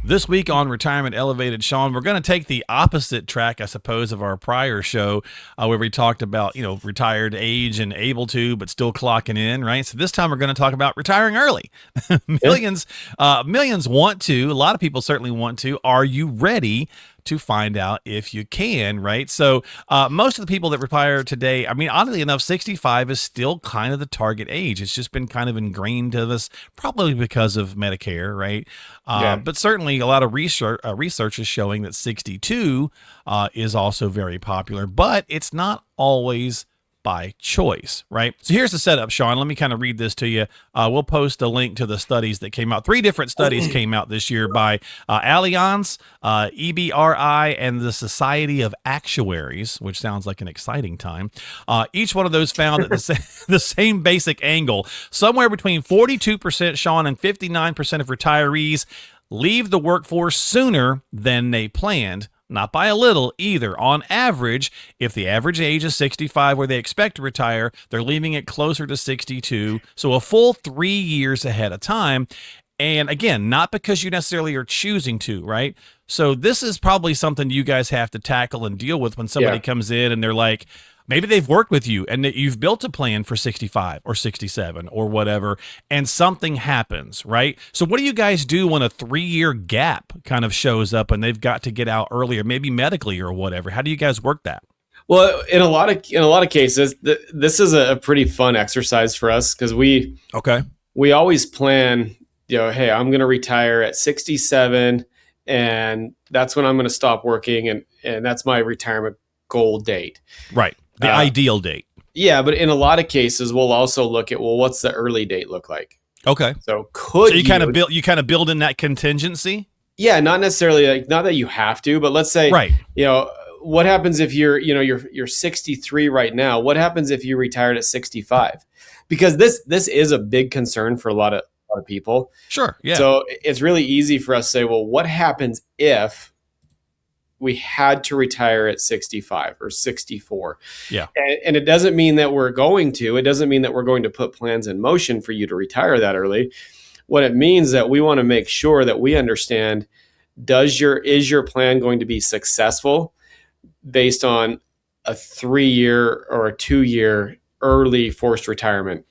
This week on Retirement Elevated, Sean, we're going to take the opposite track, I suppose, of our prior show where we talked about, retired age and able to, but still clocking in, right? So this time we're going to talk about retiring early. Millions want to. A lot of people certainly want to. Are you ready to find out if you can, right? So most of the people that retire today, I mean, oddly enough, 65 is still kind of the target age. It's just been kind of ingrained to us, probably because of Medicare, right? But certainly a lot of research is showing that 62 is also very popular, but it's not always by choice, right? So here's the setup, Sean. Let me kind of read this to you. We'll post a link to the studies that came out. 3 different studies came out this year by Allianz, EBRI, and the Society of Actuaries, which sounds like an exciting time. Each one of those found that the same basic angle, somewhere between 42%, Sean, and 59% of retirees leave the workforce sooner than they planned. Not by a little either. On average, if the average age is 65 where they expect to retire, they're leaving it closer to 62. So a full 3 years ahead of time. And again, not because you necessarily are choosing to, right? So this is probably something you guys have to tackle and deal with when somebody comes in and they're like, maybe they've worked with you and that you've built a plan for 65 or 67 or whatever, and something happens, right? So what do you guys do when a 3-year gap kind of shows up and they've got to get out earlier, maybe medically or whatever? How do you guys work that? Well, in a lot of cases, this is a pretty fun exercise for us because we always plan, hey, I'm going to retire at 67 and that's when I'm going to stop working and that's my retirement goal date. Right. The ideal date. Yeah, but in a lot of cases, we'll also look at, what's the early date look like? Okay. So you kind of build in that contingency? Yeah, not necessarily not that you have to, but let's say, right. What happens if you're 63 right now? What happens if you retired at 65? Because this is a big concern for a lot of people. Sure. Yeah. So it's really easy for us to say, well, what happens if we had to retire at 65 or 64. Yeah. And it doesn't mean that we're going to put plans in motion for you to retire that early. What it means that we want to make sure that we understand, is your plan going to be successful based on a 3-year or a 2-year early forced retirement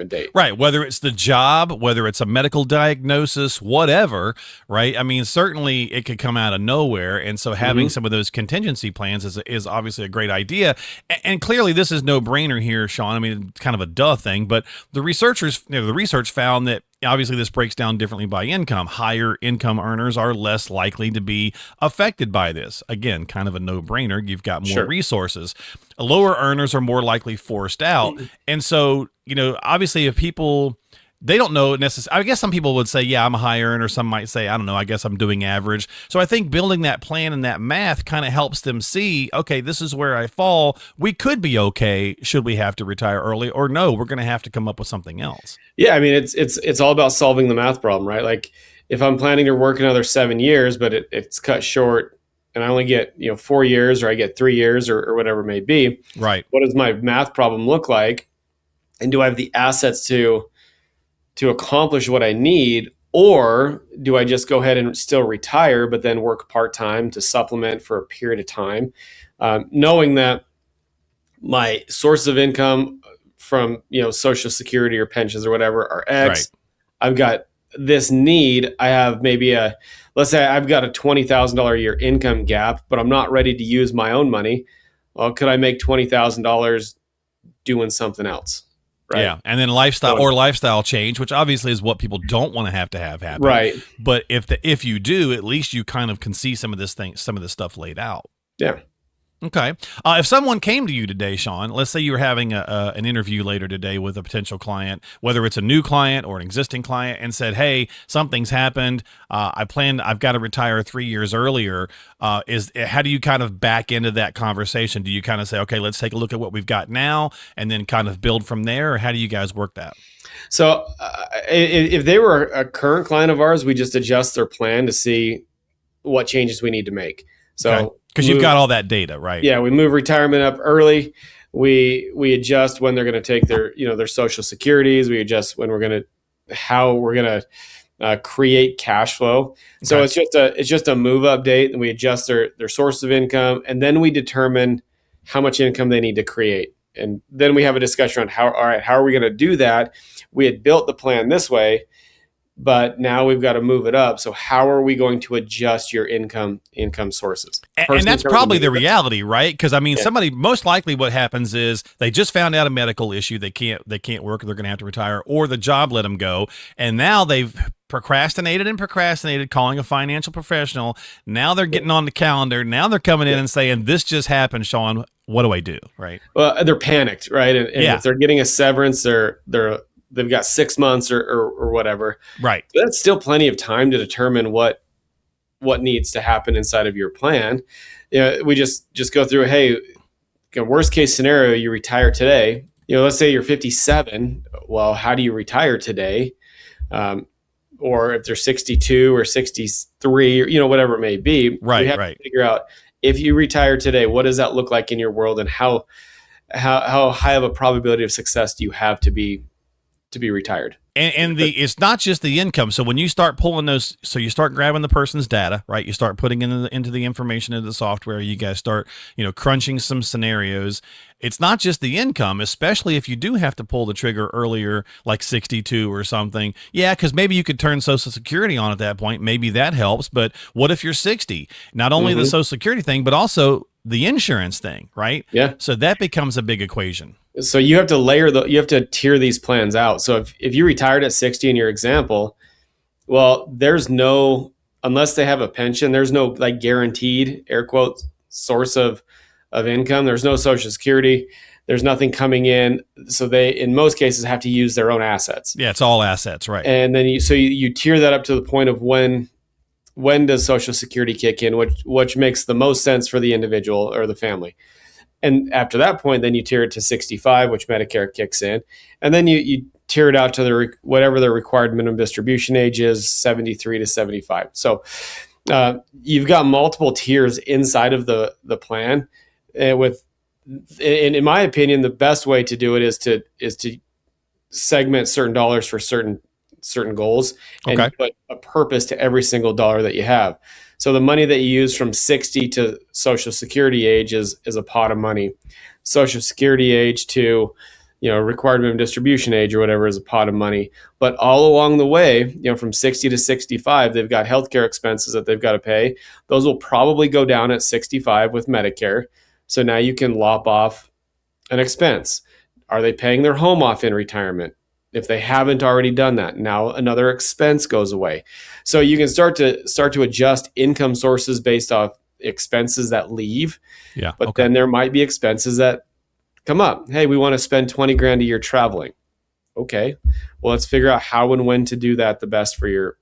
date. Right. Whether it's the job, whether it's a medical diagnosis, whatever, right? I mean, certainly it could come out of nowhere. And so having some of those contingency plans is obviously a great idea. And clearly this is no brainer here, Sean. I mean, it's kind of a duh thing, but the research found that obviously this breaks down differently by income. Higher income earners are less likely to be affected by this. Again, kind of a no-brainer. You've got more resources. Lower earners are more likely forced out. And so, obviously if people, they don't know necessarily, I guess some people would say, yeah, I'm a high earner. Some might say, I don't know, I guess I'm doing average. So I think building that plan and that math kind of helps them see, okay, this is where I fall. We could be okay should we have to retire early, or no, we're going to have to come up with something else. Yeah, I mean, it's all about solving the math problem, right? Like if I'm planning to work another 7 years, but it's cut short and I only get 4 years or I get 3 years or whatever it may be. Right. What does my math problem look like? And do I have the assets to accomplish what I need, or do I just go ahead and still retire, but then work part-time to supplement for a period of time, knowing that my source of income from, Social Security or pensions or whatever are X. Right. I've got this need. I have maybe let's say I've got a $20,000 a year income gap, but I'm not ready to use my own money. Well, could I make $20,000 doing something else? Right. Yeah, and then lifestyle change, which obviously is what people don't want to have happen. Right. But if you do, at least you kind of can see some of this stuff laid out. Yeah. Okay. If someone came to you today, Sean, let's say you were having an interview later today with a potential client, whether it's a new client or an existing client, and said, "Hey, something's happened. I've got to retire 3 years earlier." How do you kind of back into that conversation? Do you kind of say, "Okay, let's take a look at what we've got now," and then kind of build from there, or how do you guys work that? So, if they were a current client of ours, we just adjust their plan to see what changes we need to make. So, because you've got all that data, right? Yeah, we move retirement up early. We adjust when they're going to take their Social Securities. We adjust when how we're going to create cash flow. So Okay. it's just a move up date, and we adjust their source of income, and then we determine how much income they need to create. And then we have a discussion on how are we going to do that? We had built the plan this way, but now we've got to move it up. So how are we going to adjust your income sources? And that's probably the Income. reality, right? Because I mean, Yeah. somebody most likely what happens is they just found out a medical issue, they can't work, or they're going to have to retire, or the job let them go, and now they've procrastinated, calling a financial professional. Now they're getting on the calendar. Now they're coming in and saying, "This just happened, Sean. What do I do?" Right? Well, they're panicked, right? And if they're getting a severance, they've got 6 months or whatever. Right. But that's still plenty of time to determine what needs to happen inside of your plan. We just go through, hey, worst case scenario, you retire today. Let's say you're 57. Well, how do you retire today? Or if they're 62 or 63, or whatever it may be. Right. We have to figure out, if you retire today, what does that look like in your world, and how high of a probability of success do you have to be retired? And it's not just the income. So when you start pulling those, so you start grabbing the person's data, right? You start putting into the information into the software. You guys start, crunching some scenarios. It's not just the income, especially if you do have to pull the trigger earlier, like 62 or something. Yeah, because maybe you could turn Social Security on at that point. Maybe that helps. But what if you're 60? Not only the Social Security thing, but also the insurance thing, right? Yeah. So that becomes a big equation. So you have to you have to tier these plans out. So if you retired at 60 in your example, well, there's no, unless they have a pension, there's no like guaranteed, air quotes, source of income. There's no Social Security. There's nothing coming in. So they, in most cases, have to use their own assets. Yeah, it's all assets, right? And then you tier that up to the point of when does Social Security kick in, which makes the most sense for the individual or the family. And after that point, then you tier it to 65, which Medicare kicks in. And then you tier it out to whatever the required minimum distribution age is, 73 to 75. So you've got multiple tiers inside of the plan. In my opinion, the best way to do it is to segment certain dollars for certain goals, and put a purpose to every single dollar that you have. So the money that you use from 60 to Social Security age is a pot of money. Social Security age to, required minimum distribution age or whatever is a pot of money. But all along the way, from 60 to 65, they've got healthcare expenses that they've got to pay. Those will probably go down at 65 with Medicare. So now you can lop off an expense. Are they paying their home off in retirement? If they haven't already done that, now another expense goes away. So you can start to adjust income sources based off expenses that leave. Yeah. But then there might be expenses that come up. Hey, we want to spend 20 grand a year traveling. Okay. Well, let's figure out how and when to do that the best for your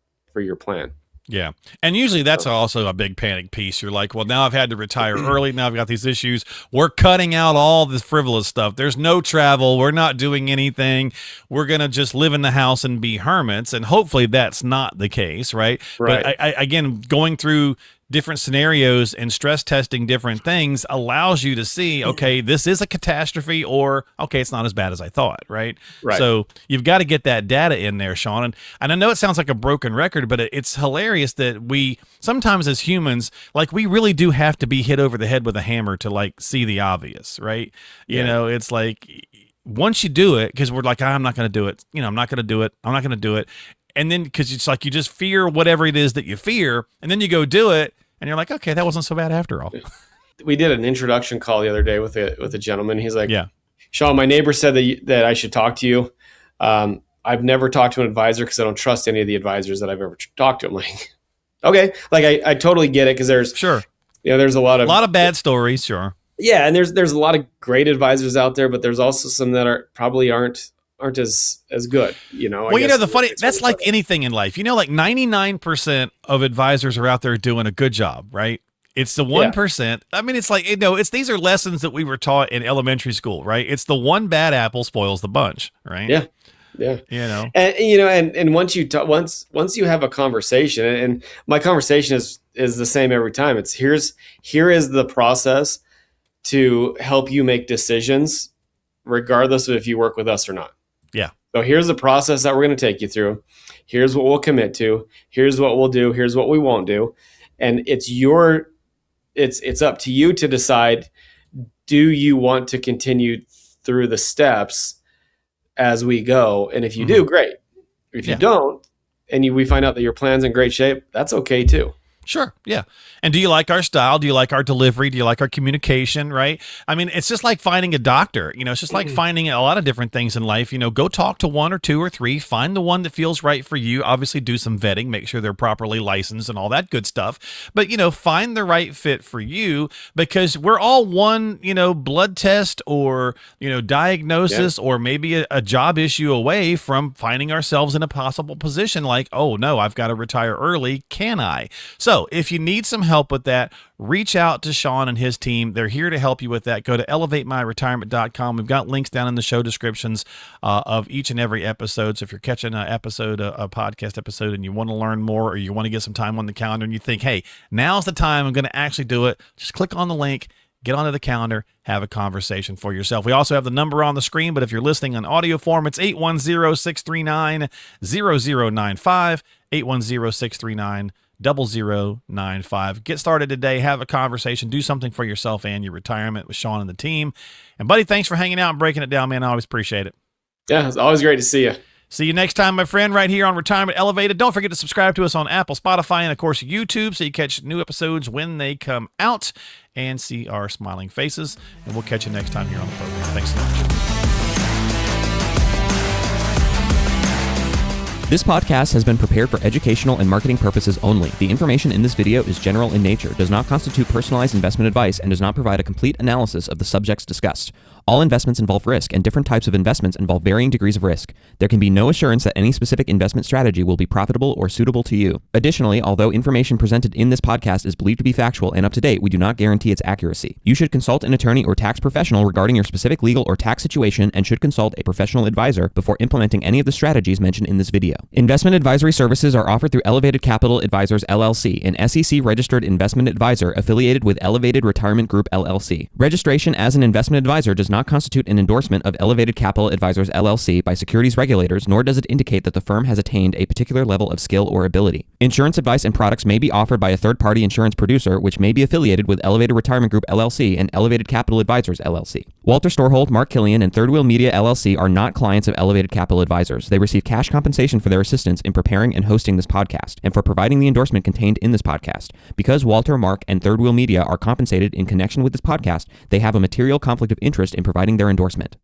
plan. Yeah. And usually that's also a big panic piece. You're like, well, now I've had to retire early. Now I've got these issues. We're cutting out all this frivolous stuff. There's no travel. We're not doing anything. We're going to just live in the house and be hermits. And hopefully that's not the case, right? But again, going through different scenarios and stress testing different things allows you to see, okay, this is a catastrophe, or okay, it's not as bad as I thought, right? So you've got to get that data in there, Sean. And I know it sounds like a broken record, but it's hilarious that we sometimes as humans, like, we really do have to be hit over the head with a hammer to like see the obvious, right? You know, it's like once you do it, because we're like, I'm not going to do it. I'm not going to do it. I'm not going to do it. And then, because it's like you just fear whatever it is that you fear, and then you go do it, and you're like, okay, that wasn't so bad after all. We did an introduction call the other day with a gentleman. He's like, Sean, my neighbor said that I should talk to you. I've never talked to an advisor because I don't trust any of the advisors that I've ever talked to. I'm like, okay, like I totally get it, because there's there's a lot of bad stories, yeah, and there's a lot of great advisors out there, but there's also some that probably aren't as good, Well, the funny, that's like anything in life. Like 99% of advisors are out there doing a good job, right? It's the 1%. I mean, it's like, these are lessons that we were taught in elementary school, right? It's the one bad apple spoils the bunch, right? Yeah. And once you have a conversation, and my conversation is the same every time. It's here is the process to help you make decisions, regardless of if you work with us or not. Yeah. So here's the process that we're going to take you through. Here's what we'll commit to. Here's what we'll do. Here's what we won't do. And it's up to you to decide, do you want to continue through the steps as we go? And if you do, great. If you don't, and we find out that your plan's in great shape, that's okay too. Sure. Yeah. And do you like our style? Do you like our delivery? Do you like our communication? Right. I mean, it's just like finding a doctor. It's just like finding a lot of different things in life. Go talk to one or two or three, find the one that feels right for you. Obviously, do some vetting, make sure they're properly licensed and all that good stuff. But, find the right fit for you, because we're all one, blood test or, diagnosis or maybe a job issue away from finding ourselves in a possible position like, oh, no, I've got to retire early. Can I? So if you need some help with that, reach out to Sean and his team. They're here to help you with that. Go to elevatemyretirement.com. We've got links down in the show descriptions of each and every episode. So if you're catching a podcast episode, and you want to learn more, or you want to get some time on the calendar and you think, hey, now's the time I'm going to actually do it, just click on the link, get onto the calendar, have a conversation for yourself. We also have the number on the screen, but if you're listening on audio form, it's 810-639-0095, 810-639-0095. 0095. Get started today. Have a conversation. Do something for yourself and your retirement with Sean and the team. And buddy, thanks for hanging out and breaking it down, man. I always appreciate it. Yeah, it's always great to see you. See you next time, my friend, right here on Retirement Elevated. Don't forget to subscribe to us on Apple, Spotify, and of course YouTube, so you catch new episodes when they come out and see our smiling faces. And we'll catch you next time here on the program. Thanks so much. This podcast has been prepared for educational and marketing purposes only. The information in this video is general in nature, does not constitute personalized investment advice, and does not provide a complete analysis of the subjects discussed. All investments involve risk, and different types of investments involve varying degrees of risk. There can be no assurance that any specific investment strategy will be profitable or suitable to you. Additionally, although information presented in this podcast is believed to be factual and up to date, we do not guarantee its accuracy. You should consult an attorney or tax professional regarding your specific legal or tax situation, and should consult a professional advisor before implementing any of the strategies mentioned in this video. Investment advisory services are offered through Elevated Capital Advisors LLC, an SEC-registered investment advisor affiliated with Elevated Retirement Group LLC. Registration as an investment advisor does not constitute an endorsement of Elevated Capital Advisors LLC by securities regulators, nor does it indicate that the firm has attained a particular level of skill or ability. Insurance advice and products may be offered by a third-party insurance producer, which may be affiliated with Elevated Retirement Group LLC and Elevated Capital Advisors LLC. Walter Storholt, Mark Killian, and Third Wheel Media LLC are not clients of Elevated Capital Advisors. They receive cash compensation for their assistance in preparing and hosting this podcast, and for providing the endorsement contained in this podcast. Because Walter, Mark, and Third Wheel Media are compensated in connection with this podcast, they have a material conflict of interest in providing their endorsement.